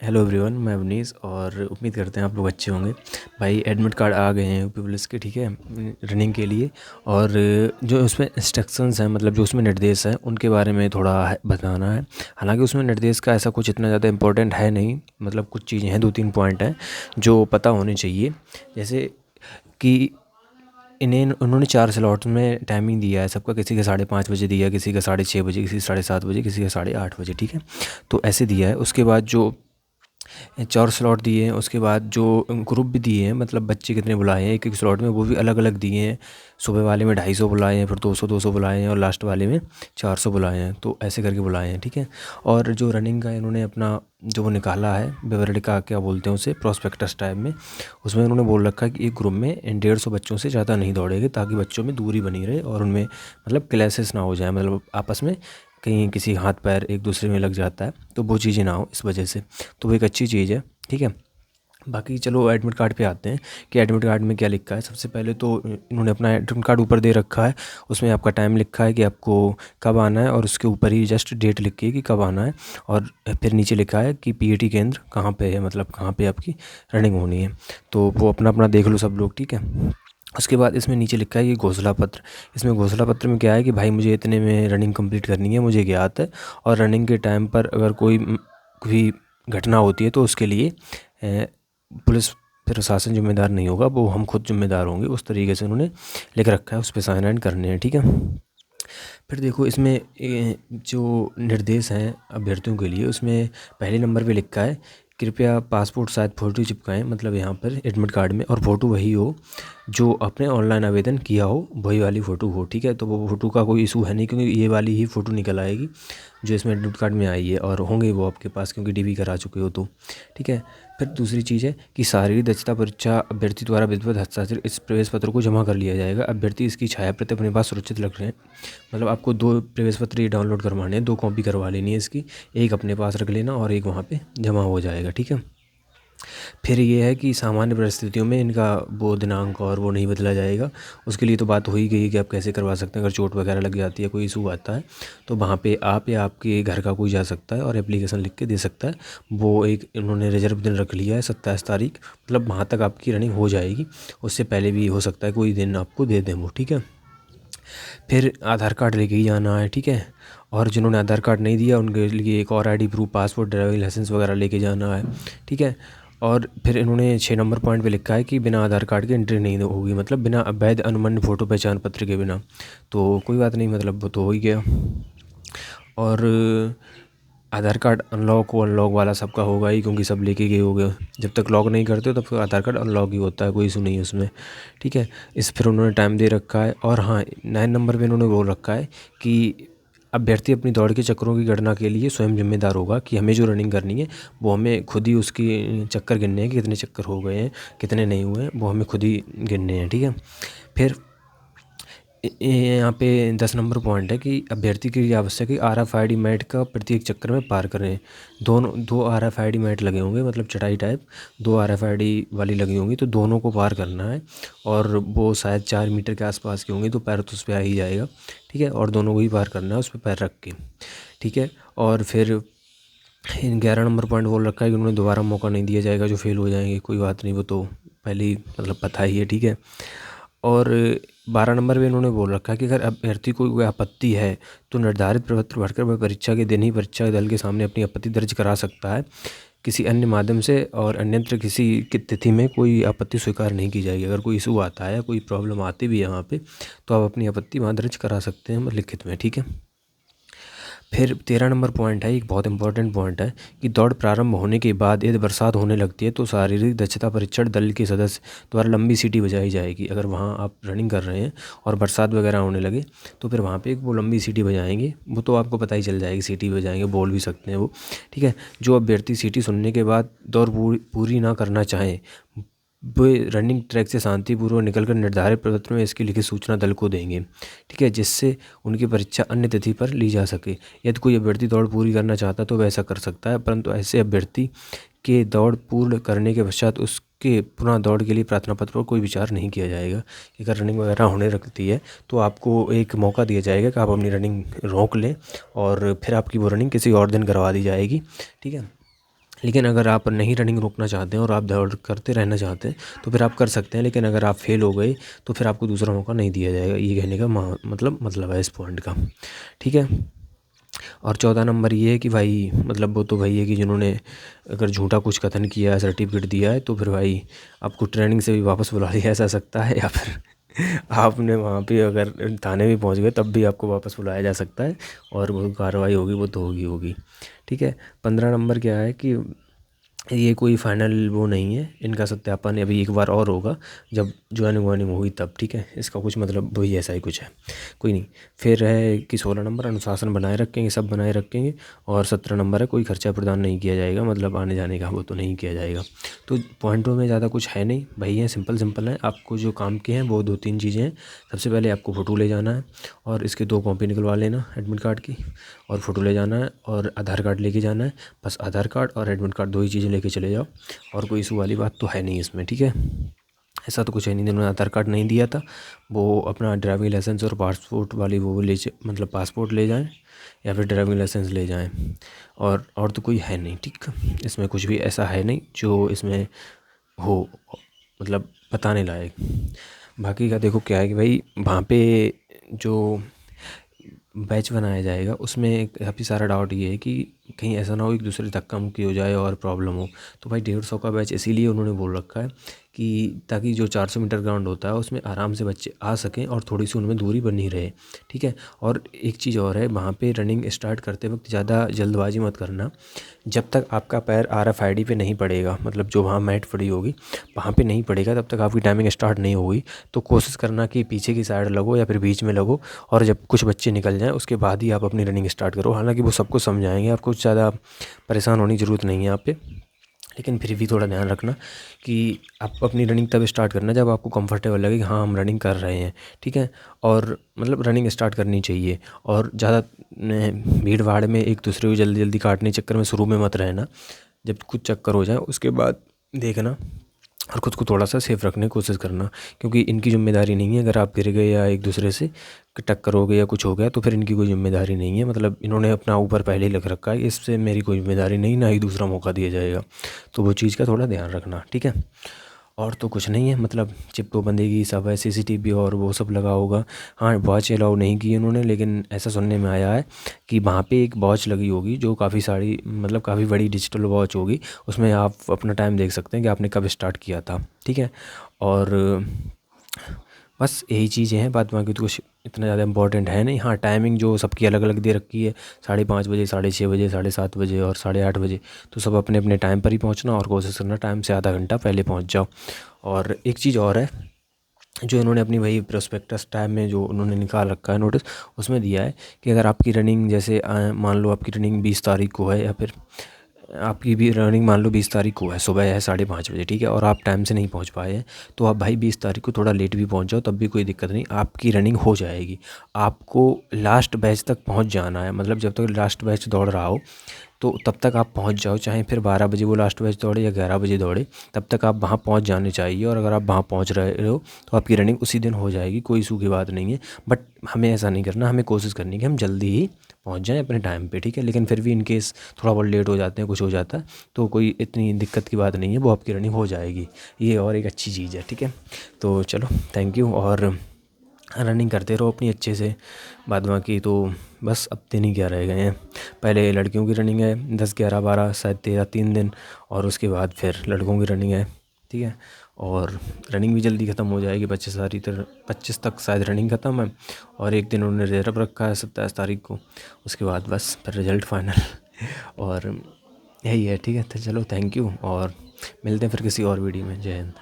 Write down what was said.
Hello everyone, मैं अवनीश और उम्मीद करते हैं आप लोग अच्छे होंगे। भाई एडमिट कार्ड आ गए हैं यूपी पुलिस के, ठीक है, रनिंग के लिए। और जो उसमें इंस्ट्रक्शंस हैं, मतलब जो उसमें निर्देश हैं, उनके बारे में थोड़ा बताना है। हालांकि उसमें निर्देश का ऐसा कुछ इतना ज़्यादा इंपॉर्टेंट है नहीं, मतलब कुछ चीज़ें हैं, 2-3 पॉइंट हैं जो पता होने चाहिए। जैसे कि इन्हें उन्होंने 4 स्लॉट में टाइमिंग दिया है सबका, किसी का 5:30 बजे दिया है, किसी का 6:30 बजे, किसी का 7:30 बजे, किसी का 8:30 बजे, ठीक है। तो ऐसे दिया है। उसके बाद जो 4 स्लॉट दिए हैं, उसके बाद जो ग्रुप भी दिए हैं, मतलब बच्चे कितने बुलाए हैं एक एक स्लॉट में, वो भी अलग अलग दिए हैं। सुबह वाले में 250 बुलाए हैं, फिर 200 बुलाए हैं, और लास्ट वाले में 400 बुलाए हैं। तो ऐसे करके बुलाए हैं, ठीक है। और जो रनिंग का इन्होंने अपना जो वो निकाला है, विवरणिका क्या बोलते हैं उसे, प्रोस्पेक्टस टाइप में, उसमें उन्होंने बोल रखा है कि एक ग्रुप में 150 बच्चों से ज़्यादा नहीं दौड़ेंगे, ताकि बच्चों में दूरी बनी रहे और उनमें मतलब क्लैशेस ना हो जाए, मतलब आपस में कहीं किसी हाथ पैर एक दूसरे में लग जाता है, तो वो चीज़ें ना हो इस वजह से। तो वो एक अच्छी चीज़ है, ठीक है। बाकी चलो एडमिट कार्ड पे आते हैं कि एडमिट कार्ड में क्या लिखा है। सबसे पहले तो इन्होंने अपना एडमिट कार्ड ऊपर दे रखा है, उसमें आपका टाइम लिखा है कि आपको कब आना है, और उसके ऊपर ही जस्ट डेट लिखी है कि कब आना है। और फिर नीचे लिखा है कि पीएटी केंद्र कहाँ पे है, मतलब कहाँ पे आपकी रनिंग होनी है। तो वो अपना अपना देख लो सब लोग, ठीक है। उसके बाद इसमें नीचे लिखा है कि घोषणा पत्र। इसमें घोषणा पत्र में क्या है कि भाई मुझे इतने में रनिंग कंप्लीट करनी है, मुझे ज्ञात है, और रनिंग के टाइम पर अगर कोई घटना होती है तो उसके लिए पुलिस प्रशासन जिम्मेदार नहीं होगा, वो हम खुद जिम्मेदार होंगे। उस तरीके से उन्होंने लिख रखा है, उस पर साइन वाइन करने हैं, ठीक है। फिर देखो इसमें जो निर्देश हैं अभ्यर्थियों के लिए, उसमें पहले नंबर पे लिखा है कृपया पासपोर्ट साइज फ़ोटो चिपकाएं, मतलब यहाँ पर एडमिट कार्ड में, और फ़ोटो वही हो जो आपने ऑनलाइन आवेदन किया हो, वही वाली फ़ोटो हो, ठीक है। तो वो फ़ोटो का कोई इशू है नहीं, क्योंकि ये वाली ही फ़ोटो निकल आएगी जो इसमें एडमिट कार्ड में आई है, और होंगे वो आपके पास क्योंकि डीबी करा चुके हो तो, ठीक है। फिर दूसरी चीज़ है कि शारीरिक दक्षता परीक्षा अभ्यर्थी द्वारा विधिवत हस्ताक्षर इस प्रवेश पत्र को जमा कर लिया जाएगा। अभ्यर्थी इसकी छाया प्रति अपने पास सुरक्षित रख रहे हैं, मतलब आपको 2 प्रवेश पत्र ये डाउनलोड करवाने हैं, 2 कॉपी करवा लेनी है इसकी, एक अपने पास रख लेना और एक वहाँ पे जमा हो जाएगा, ठीक है। फिर ये है कि सामान्य परिस्थितियों में इनका वो दिनांक और वो नहीं बदला जाएगा। उसके लिए तो बात हो ही गई कि आप कैसे करवा सकते हैं, अगर चोट वगैरह लग जाती है, कोई इशू आता है, तो वहाँ पे आप या आपके घर का कोई जा सकता है और एप्लीकेशन लिख के दे सकता है। वो एक इन्होंने रिजर्व दिन रख लिया है 27 तारीख, मतलब वहाँ तक आपकी रनिंग हो जाएगी। उससे पहले भी हो सकता है कोई दिन आपको दे दें वो, ठीक है। फिर आधार कार्ड लेके ही जाना है, ठीक है। और जिन्होंने आधार कार्ड नहीं दिया उनके लिए एक और ID proof, passport, driving licence वगैरह लेके जाना है, ठीक है। और फिर इन्होंने 6 नंबर पॉइंट पे लिखा है कि बिना आधार कार्ड के एंट्री नहीं होगी, मतलब बिना वैध अनुमन्य फ़ोटो पहचान पत्र के बिना। तो कोई बात नहीं, मतलब वो तो हो ही गया। और आधार कार्ड अनलॉक वाला सबका होगा ही, क्योंकि सब लेके गए होंगे। जब तक लॉक नहीं करते तब तक आधार कार्ड अनलॉक ही होता है, कोई इशू नहीं है उसमें, ठीक है। इस फिर उन्होंने टाइम दे रखा है। और हाँ, 9 नंबर पे इन्होंने बोल रखा है कि अभ्यर्थी अपनी दौड़ के चक्करों की गणना के लिए स्वयं जिम्मेदार होगा, कि हमें जो रनिंग करनी है वो हमें खुद ही उसकी चक्कर गिनने हैं कि कितने चक्कर हो गए हैं, कितने नहीं हुए हैं, वो हमें खुद ही गिनने हैं, ठीक है। फिर यहाँ पे 10 नंबर पॉइंट है कि अभ्यर्थी के लिए आवश्यक है RFID मैट का प्रत्येक चक्कर में पार करें। दोनों 2 RFID मैट लगे होंगे, मतलब चटाई टाइप 2 RFID वाली लगी होंगी, तो दोनों को पार करना है। और वो शायद 4 मीटर के आसपास की होंगी, तो पैर तो उस पर आ ही जाएगा, ठीक है। और दोनों को ही पार करना है उस पर पैर रख के, ठीक है। और फिर 11 नंबर पॉइंट बोल रखा है कि उन्हें दोबारा मौका नहीं दिया जाएगा जो फेल हो जाएंगे। कोई बात नहीं, वो तो पहले ही मतलब पता ही है, ठीक है। और 12 नंबर पे इन्होंने बोल रखा है कि अगर अभ्यर्थी को कोई आपत्ति है तो निर्धारित प्रपत्र भरकर वह परीक्षा के दिन ही परीक्षा दल के सामने अपनी आपत्ति दर्ज करा सकता है, किसी अन्य माध्यम से, और अन्यत्र किसी की तिथि में कोई आपत्ति स्वीकार नहीं की जाएगी। अगर कोई इशू आता है, कोई प्रॉब्लम आती भी है वहाँ पे, तो आप अपनी आपत्ति वहाँ दर्ज करा सकते हैं लिखित में, ठीक है। फिर 13 नंबर पॉइंट है, एक बहुत इंपॉर्टेंट पॉइंट है कि दौड़ प्रारंभ होने के बाद यदि बरसात होने लगती है तो शारीरिक दक्षता परीक्षण दल के सदस्य द्वारा लंबी सीटी बजाई जाएगी। अगर वहाँ आप रनिंग कर रहे हैं और बरसात वगैरह होने लगे, तो फिर वहाँ पे एक वो लंबी सीटी बजाएंगे, वो तो आपको पता ही चल जाएगी, सीटी बजाएंगे, बोल भी सकते हैं वो, ठीक है। जो अभ्यर्थी सीटी सुनने के बाद दौड़ पूरी ना करना चाहें, वे रनिंग ट्रैक से शांतिपूर्वक निकलकर निर्धारित प्रपत्र में इसकी लिखित सूचना दल को देंगे, ठीक है, जिससे उनकी परीक्षा अन्य तिथि पर ली जा सके। यदि कोई अभ्यर्थी दौड़ पूरी करना चाहता है तो वैसा कर सकता है, परंतु ऐसे अभ्यर्थी के दौड़ पूर्ण करने के पश्चात उसके पुनः दौड़ के लिए प्रार्थना पत्र पर कोई विचार नहीं किया जाएगा। अगर रनिंग वगैरह होने लगती है तो आपको एक मौका दिया जाएगा कि आप अपनी रनिंग रोक लें, और फिर आपकी वो रनिंग किसी और दिन करवा दी जाएगी, ठीक है। लेकिन अगर आप नहीं रनिंग रोकना चाहते हैं और आप दौड़ करते रहना चाहते हैं तो फिर आप कर सकते हैं, लेकिन अगर आप फेल हो गए तो फिर आपको दूसरा मौका नहीं दिया जाएगा। ये कहने का मतलब है इस पॉइंट का, ठीक है। और चौथा नंबर ये है कि भाई मतलब वो तो भाई है कि जिन्होंने अगर झूठा कुछ कथन किया है, सर्टिफिकेट दिया है, तो फिर भाई आपको ट्रेनिंग से भी वापस बुला लिया जा सकता है, या फिर आपने वहाँ पे अगर थाने भी पहुँच गए तब भी आपको वापस बुलाया जा सकता है, और वो कार्रवाई होगी वो तो होगी, ठीक है। 15 नंबर क्या है कि ये कोई फाइनल वो नहीं है, इनका सत्यापन अभी एक बार और होगा जब ज्वाइनिंग वाइनिंग होगी तब, ठीक है। इसका कुछ मतलब वही ऐसा ही कुछ है, कोई नहीं। फिर है कि 16 नंबर अनुशासन बनाए रखेंगे, सब बनाए रखेंगे। और 17 नंबर है कोई खर्चा प्रदान नहीं किया जाएगा, मतलब आने जाने का वो तो नहीं किया जाएगा। तो पॉइंटों में ज़्यादा कुछ है नहीं भाई, है सिंपल सिंपल है। आपको जो काम के हैं वो 2-3 चीज़ें हैं। सबसे पहले आपको फ़ोटो ले जाना है और इसके 2 कॉपी निकलवा लेना एडमिट कार्ड की, और फ़ोटो ले जाना है और आधार कार्ड लेके जाना है। बस आधार कार्ड और एडमिट कार्ड 2 ही चीज़ें लेके चले जाओ, और कोई इशू वाली बात तो है नहीं इसमें, ठीक है। ऐसा तो कुछ है नहीं, जिन्होंने आधार कार्ड नहीं दिया था वो अपना ड्राइविंग लाइसेंस और पासपोर्ट वाली वो मतलब पासपोर्ट ले जाएं, या फिर ड्राइविंग लाइसेंस ले जाएं। और तो कोई है नहीं, ठीक है। इसमें कुछ भी ऐसा है नहीं जो इसमें हो मतलब बताने लायक। बाकी का देखो क्या है कि भाई वहाँ पे जो बैच बनाया जाएगा उसमें काफ़ी सारा डाउट ये है कि कहीं ऐसा ना हो एक दूसरे धक्का मुक्की हो जाए और प्रॉब्लम हो। तो भाई 150 का बैच इसीलिए उन्होंने बोल रखा है कि ताकि जो 400 मीटर ग्राउंड होता है उसमें आराम से बच्चे आ सकें और थोड़ी सी उनमें दूरी बनी रहे, ठीक है। और एक चीज़ और है, वहाँ पे रनिंग स्टार्ट करते वक्त ज़्यादा जल्दबाजी मत करना। जब तक आपका पैर RFID पे नहीं पड़ेगा, मतलब जो वहाँ मैट पड़ी होगी वहाँ पे नहीं पड़ेगा, तब तक आपकी टाइमिंग स्टार्ट नहीं होगी। तो कोशिश करना कि पीछे की साइड लगो या फिर बीच में लगो, और जब कुछ बच्चे निकल जाएँ उसके बाद ही आप अपनी रनिंग स्टार्ट करो। हालांकि वो सबको समझाएंगे, आपको ज़्यादा परेशान होने की ज़रूरत नहीं है यहाँ पे। लेकिन फिर भी थोड़ा ध्यान रखना कि आप अपनी रनिंग तब स्टार्ट करना जब आपको कंफर्टेबल लगे कि हाँ हम रनिंग कर रहे हैं, ठीक है। और मतलब रनिंग स्टार्ट करनी चाहिए, और ज़्यादा भीड़ भाड़ में एक दूसरे को जल्दी जल्दी काटने के चक्कर में शुरू में मत रहना। जब कुछ चक्कर हो जाए उसके बाद देखना, और ख़ुद को थोड़ा सा सेफ रखने की कोशिश करना, क्योंकि इनकी ज़िम्मेदारी नहीं है। अगर आप गिर गए या एक दूसरे से टक्कर हो गई या कुछ हो गया तो फिर इनकी कोई ज़िम्मेदारी नहीं है। मतलब इन्होंने अपना ऊपर पहले ही लिख रखा है, इससे मेरी कोई ज़िम्मेदारी नहीं, ना ही दूसरा मौका दिया जाएगा। तो वो चीज़ का थोड़ा ध्यान रखना, ठीक है। और तो कुछ नहीं है, मतलब चिपको बंदेगी सब है, CCTV और वो सब लगा होगा। हाँ, वॉच अलाउ नहीं की उन्होंने, लेकिन ऐसा सुनने में आया है कि वहाँ पे एक वॉच लगी होगी जो काफ़ी सारी मतलब काफ़ी बड़ी डिजिटल वॉच होगी। उसमें आप अपना टाइम देख सकते हैं कि आपने कब स्टार्ट किया था, ठीक है। और बस यही चीज़ें हैं, बात बाकी तो कुछ इतना ज़्यादा इंपॉर्टेंट है नहीं। हाँ, टाइमिंग जो सबकी अलग अलग दे रखी है, 5:30 बजे, 6:30 बजे, 7:30 बजे और 8:30 बजे। तो सब अपने अपने टाइम पर ही पहुँचना, और कोशिश करना टाइम से आधा घंटा पहले पहुँच जाओ। और एक चीज़ और है जो इन्होंने अपनी वही प्रोस्पेक्टस टाइम में जो उन्होंने निकाल रखा है नोटिस, उसमें दिया है कि अगर आपकी रनिंग जैसे मान लो आपकी रनिंग 20 तारीख को है, या फिर आपकी भी रनिंग मान लो 20 तारीख को है, सुबह है 5:30 बजे, ठीक है, और आप टाइम से नहीं पहुंच पाए हैं, तो आप भाई 20 तारीख को थोड़ा लेट भी पहुंच जाओ तब भी कोई दिक्कत नहीं, आपकी रनिंग हो जाएगी। आपको लास्ट बैच तक पहुंच जाना है, मतलब जब तक लास्ट बैच दौड़ रहा हो तो तब तक आप पहुंच जाओ, चाहे फिर 12 बजे वो लास्ट बैच दौड़े या 11 बजे दौड़े, तब तक आप वहाँ पहुँच जाने चाहिए। और अगर आप वहाँ पहुँच रहे हो तो आपकी रनिंग उसी दिन हो जाएगी, कोई इशू की बात नहीं है। बट हमें ऐसा नहीं करना, हमें कोशिश करनी है कि हम जल्दी ही पहुँच जाएँ अपने टाइम पे, ठीक है। लेकिन फिर भी इन केस थोड़ा बहुत लेट हो जाते हैं, कुछ हो जाता है, तो कोई इतनी दिक्कत की बात नहीं है, वो आपकी रनिंग हो जाएगी। ये और एक अच्छी चीज़ है, ठीक है। तो चलो, थैंक यू। और रनिंग करते रहो अपनी अच्छे से। बाद बाकी तो बस अब दिन ही क्या रह गए हैं। पहले लड़कियों की रनिंग है 10, 11, 12, शायद 13, 3 दिन, और उसके बाद फिर लड़कों की रनिंग है, ठीक है। और रनिंग भी जल्दी ख़त्म हो जाएगी, 25 तक शायद रनिंग ख़त्म है। और एक दिन उन्होंने रिजर्व रखा है 27 तारीख को, उसके बाद बस फिर रिज़ल्ट फाइनल। और यही है, ठीक है। तो चलो, थैंक यू, और मिलते हैं फिर किसी और वीडियो में। जय हिंद।